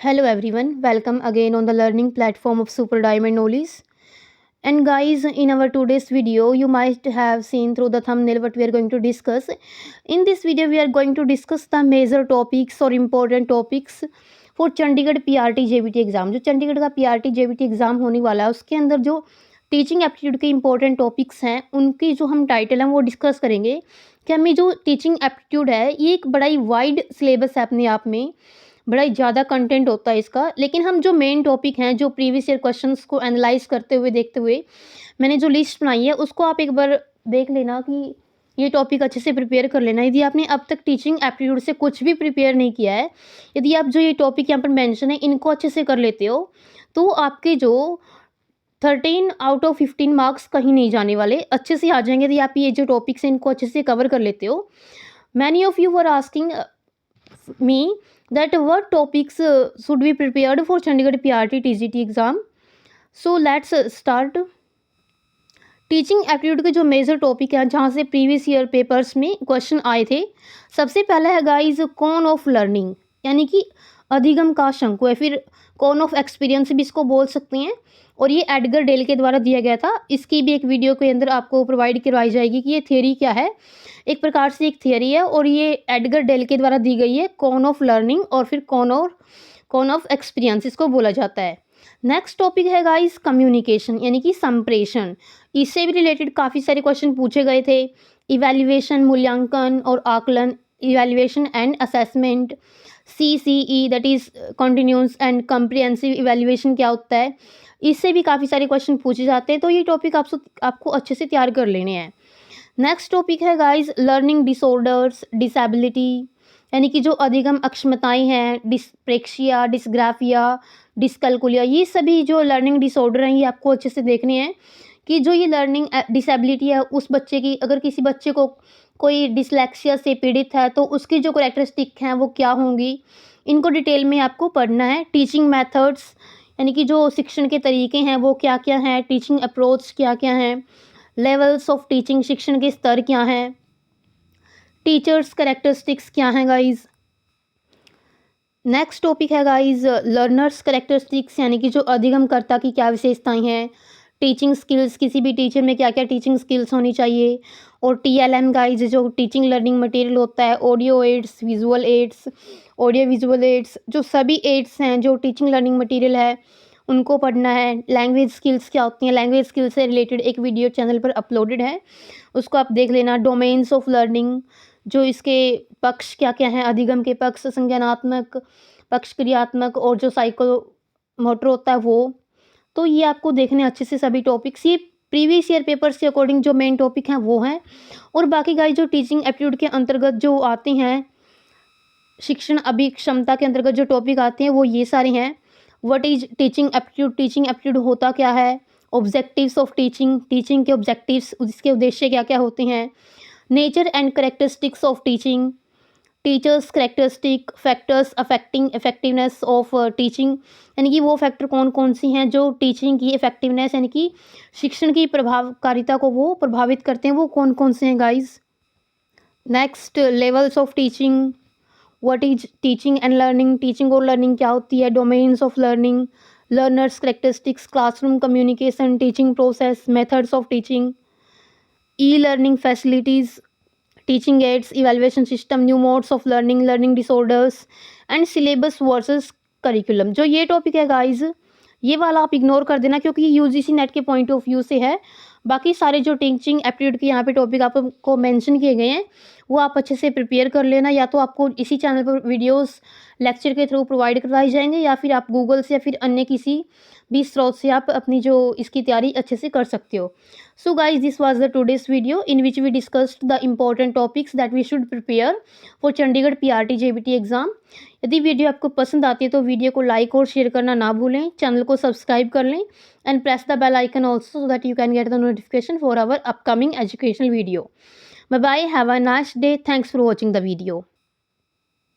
Hello everyone, welcome again on the learning platform of Super Diamond Knowledge. And guys, in our today's video, you might have seen through the thumbnail what we are going to discuss. In this video, we are going to discuss the major topics or important topics for Chandigarh PRT JBT exam. जो चंडीगढ़ का PRT JBT exam होने वाला है उसके अंदर जो teaching aptitude के important topics हैं उनकी जो हम टाइटल हैं वो डिस्कस करेंगे कि हमें जो टीचिंग एप्टीट्यूड है ये एक बड़ा ही वाइड सिलेबस है अपने आप में, बड़ा ही ज़्यादा कंटेंट होता है इसका. लेकिन हम जो मेन टॉपिक हैं जो प्रीवियस ईयर क्वेश्चंस को एनालाइज करते हुए देखते हुए मैंने जो लिस्ट बनाई है उसको आप एक बार देख लेना कि ये टॉपिक अच्छे से प्रिपेयर कर लेना. यदि आपने अब तक टीचिंग एप्टीट्यूड से कुछ भी प्रिपेयर नहीं किया है, यदि आप जो ये टॉपिक यहाँ पर मेंशन है इनको अच्छे से कर लेते हो तो आपके जो 13 आउट ऑफ 15 मार्क्स कहीं नहीं जाने वाले, अच्छे से आ जाएंगे यदि आप ये जो टॉपिक्स हैं इनको अच्छे से कवर कर लेते हो. Many of you were asking me that what topics should be prepared for Chandigarh PRT TGT exam. So let's start. Teaching aptitude के जो मेजर टॉपिक हैं जहाँ से प्रीवियस ईयर पेपर्स में क्वेश्चन आए थे, सबसे पहला है गाइस कॉन ऑफ लर्निंग, यानी कि अधिगम का शंकु है, फिर कॉन ऑफ एक्सपीरियंस भी इसको बोल सकते हैं. और ये एडगर डेल के द्वारा दिया गया था. इसकी भी एक वीडियो के अंदर आपको प्रोवाइड करवाई जाएगी कि ये थियरी क्या है. एक प्रकार से एक थियरी है और ये एडगर डेल के द्वारा दी गई है. कॉन ऑफ लर्निंग और फिर कॉन ऑफ एक्सपीरियंस इसको बोला जाता है. नेक्स्ट टॉपिक है गाइस कम्युनिकेशन, यानी कि संप्रेषण. इससे भी रिलेटेड काफ़ी सारे क्वेश्चन पूछे गए थे. इवैल्यूएशन मूल्यांकन और आकलन, evaluation and assessment, CCE that is continuous and comprehensive evaluation क्या होता है, इससे भी काफ़ी सारे क्वेश्चन पूछे जाते हैं. तो ये टॉपिक आपको अच्छे से तैयार कर लेने हैं. नेक्स्ट टॉपिक है गाइस लर्निंग डिसऑर्डर्स, डिसेबिलिटी, यानी कि जो अधिगम अक्षमताएं हैं, डिस्प्रेक्सिया, डिस्ग्राफिया, डिस्कैलकुलिया, ये सभी जो लर्निंग डिसऑर्डर हैं ये आपको अच्छे से देखने हैं कि जो ये लर्निंग डिसेबिलिटी है उस बच्चे की, अगर किसी बच्चे को कोई डिसलेक्सिया से पीड़ित है तो उसकी जो करैक्टरिस्टिक हैं वो क्या होंगी, इनको डिटेल में आपको पढ़ना है. टीचिंग मेथड्स, यानी कि जो शिक्षण के तरीके हैं वो क्या क्या हैं, टीचिंग अप्रोच क्या क्या हैं, लेवल्स ऑफ टीचिंग, शिक्षण के स्तर क्या हैं, टीचर्स करैक्टरिस्टिक्स क्या हैं गाइज. नेक्स्ट टॉपिक है गाइज लर्नर्स करैक्टरिस्टिक्स, यानी कि जो अधिगमकर्ता की क्या विशेषताएं हैं, टीचिंग स्किल्स, किसी भी टीचर में क्या क्या टीचिंग स्किल्स होनी चाहिए, और TLM गाइज जो टीचिंग लर्निंग मटेरियल होता है, audio aids, visual aids, audio visual aids, जो सभी एड्स हैं जो टीचिंग लर्निंग मटेरियल है उनको पढ़ना है. लैंग्वेज स्किल्स क्या होती हैं, लैंग्वेज स्किल्स से रिलेटेड एक वीडियो चैनल पर अपलोडेड है, उसको आप देख लेना. डोमेन्स ऑफ लर्निंग, जो इसके पक्ष क्या क्या हैं, अधिगम के पक्ष, संज्ञानात्मक पक्ष, क्रियात्मक, और जो साइकोमोटर होता है वो. तो ये आपको देखने अच्छे से सभी टॉपिक्स, ये प्रीवियस ईयर पेपर्स के अकॉर्डिंग जो मेन टॉपिक हैं वो हैं. और बाकी गाइस जो टीचिंग एप्टीट्यूड के अंतर्गत जो आते हैं, शिक्षण अभिक्षमता के अंतर्गत जो टॉपिक आते हैं वो ये सारे हैं. What is teaching aptitude, teaching aptitude होता क्या है, ऑब्जेक्टिव्स ऑफ टीचिंग, टीचिंग के ऑब्जेक्टिव्स, उसके उद्देश्य क्या क्या होते हैं, nature and characteristics of teaching, teachers characteristic, factors affecting effectiveness of teaching, यानी कि वो फैक्टर कौन कौन सी हैं जो टीचिंग की इफेक्टिवनेस, यानी कि शिक्षण की प्रभावकारिता को वो प्रभावित करते हैं, वो कौन कौन से हैं guys. Next levels of teaching, what is teaching and learning, teaching और लर्निंग क्या होती है, domains of learning, learners characteristics, classroom communication, teaching process, methods of teaching, e learning facilities, teaching ads, evaluation system, new modes of learning, learning disorders and syllabus versus curriculum. जो ये topic है guys ये वाला आप ignore कर देना क्योंकि ये UGC नेट के पॉइंट ऑफ व्यू से है. बाकी सारे जो टीचिंग एप्टीट्यूड के यहाँ पे टॉपिक आपको मेंशन किए गए हैं वो आप अच्छे से प्रिपेयर कर लेना. या तो आपको इसी चैनल पर वीडियोस लेक्चर के थ्रू प्रोवाइड करवाए जाएंगे या फिर आप गूगल से या फिर अन्य किसी भी स्रोत से आप अपनी जो इसकी तैयारी अच्छे से कर सकते हो. So guys this was the today's video in which we discussed the important topics that we should prepare for Chandigarh PRT JBT exam. यदि वीडियो आपको पसंद आती है तो वीडियो को लाइक और शेयर करना ना भूलें, चैनल को सब्सक्राइब कर लें and press the bell icon also so that you can get the notification for our upcoming educational video. Bye bye, have a nice day, thanks for watching the video.